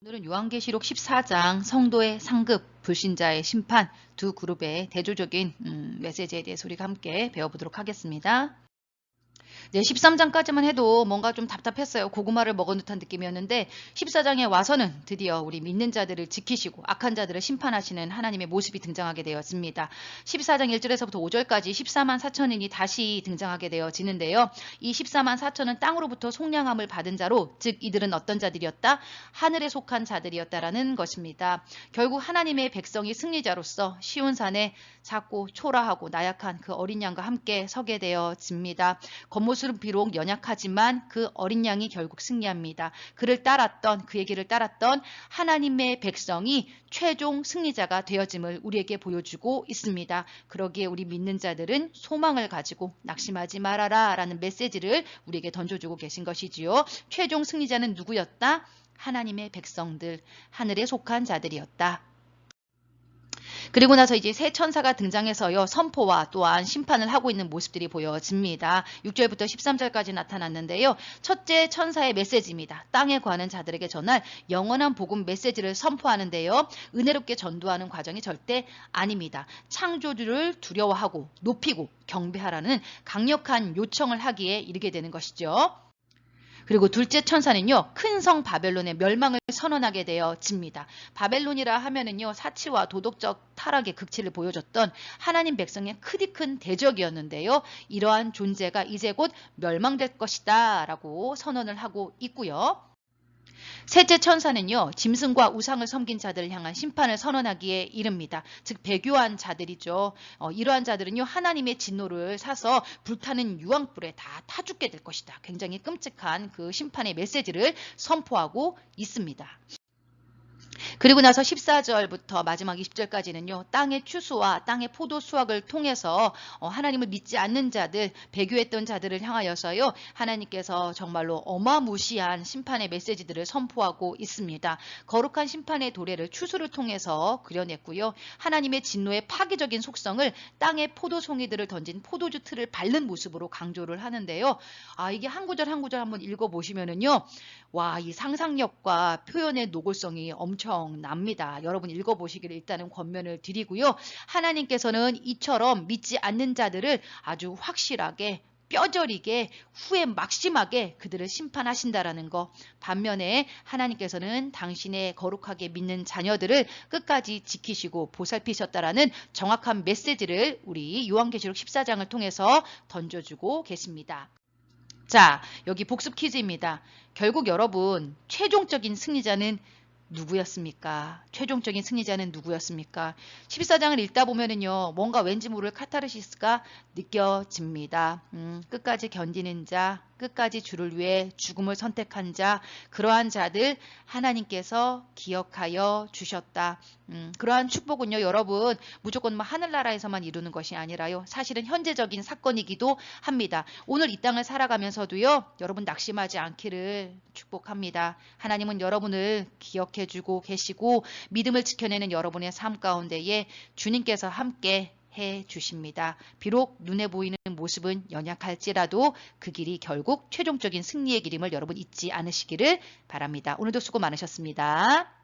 오늘은 요한계시록 14장 성도의 상급, 불신자의 심판 두 그룹의 대조적인 메시지에 대해서 우리가 함께 배워보도록 하겠습니다. 네, 13장까지만 해도 뭔가 좀 답답했어요. 고구마를 먹은 듯한 느낌이었는데 14장에 와서는 드디어 우리 믿는 자들을 지키시고 악한 자들을 심판하시는 하나님의 모습이 등장하게 되었습니다. 14장 1절에서부터 5절까지 14만 4천인이 다시 등장하게 되어지는데요. 이 14만 4천은 땅으로부터 속량함을 받은 자로, 즉 이들은 어떤 자들이었다? 하늘에 속한 자들이었다라는 것입니다. 결국 하나님의 백성이 승리자로서 시온산에 작고 초라하고 나약한 그 어린 양과 함께 서게 되어집니다. 겉모습은 비록 연약하지만 그 어린 양이 결국 승리합니다. 그의 길을 따랐던 하나님의 백성이 최종 승리자가 되어짐을 우리에게 보여주고 있습니다. 그러기에 우리 믿는 자들은 소망을 가지고 낙심하지 말아라 라는 메시지를 우리에게 던져주고 계신 것이지요. 최종 승리자는 누구였다? 하나님의 백성들, 하늘에 속한 자들이었다. 그리고 나서 이제 새 천사가 등장해서요, 선포와 또한 심판을 하고 있는 모습들이 보여집니다. 6절부터 13절까지 나타났는데요. 첫째 천사의 메시지입니다. 땅에 관한 자들에게 전할 영원한 복음 메시지를 선포하는데요. 은혜롭게 전도하는 과정이 절대 아닙니다. 창조주를 두려워하고 높이고 경배하라는 강력한 요청을 하기에 이르게 되는 것이죠. 그리고 둘째 천사는요, 큰 성 바벨론의 멸망을 선언하게 되어집니다. 바벨론이라 하면은요, 사치와 도덕적 타락의 극치를 보여줬던 하나님 백성의 크디 큰 대적이었는데요. 이러한 존재가 이제 곧 멸망될 것이다 라고 선언을 하고 있고요. 셋째 천사는요, 짐승과 우상을 섬긴 자들을 향한 심판을 선언하기에 이릅니다. 즉 배교한 자들이죠. 이러한 자들은요, 하나님의 진노를 사서 불타는 유황불에 다 타 죽게 될 것이다. 굉장히 끔찍한 그 심판의 메시지를 선포하고 있습니다. 그리고 나서 14절부터 마지막 20절까지는요. 땅의 추수와 땅의 포도 수확을 통해서 하나님을 믿지 않는 자들, 배교했던 자들을 향하여서요. 하나님께서 정말로 어마무시한 심판의 메시지들을 선포하고 있습니다. 거룩한 심판의 도래를 추수를 통해서 그려냈고요. 하나님의 진노의 파괴적인 속성을 땅의 포도송이들을 던진 포도주 틀을 밟는 모습으로 강조를 하는데요. 이게 한 구절 한 구절 한번 읽어보시면은요. 와, 이 상상력과 표현의 노골성이 엄청납니다. 여러분 읽어보시기를 일단은 권면을 드리고요. 하나님께서는 이처럼 믿지 않는 자들을 아주 확실하게 뼈저리게 후에 막심하게 그들을 심판하신다라는 거. 반면에 하나님께서는 당신의 거룩하게 믿는 자녀들을 끝까지 지키시고 보살피셨다라는 정확한 메시지를 우리 요한계시록 14장을 통해서 던져주고 계십니다. 자, 여기 복습 퀴즈입니다. 결국 여러분, 최종적인 승리자는 누구였습니까? 최종적인 승리자는 누구였습니까? 14장을 읽다 보면은요, 뭔가 왠지 모를 카타르시스가 느껴집니다. 끝까지 견디는 자, 끝까지 주를 위해 죽음을 선택한 자, 그러한 자들 하나님께서 기억하여 주셨다. 그러한 축복은요, 여러분, 무조건 하늘나라에서만 이루는 것이 아니라요, 사실은 현재적인 사건이기도 합니다. 오늘 이 땅을 살아가면서도요, 여러분 낙심하지 않기를 축복합니다. 하나님은 여러분을 기억해주고 계시고 믿음을 지켜내는 여러분의 삶 가운데에 주님께서 함께 해 주십니다. 비록 눈에 보이는 모습은 연약할지라도 그 길이 결국 최종적인 승리의 길임을 여러분 잊지 않으시기를 바랍니다. 오늘도 수고 많으셨습니다.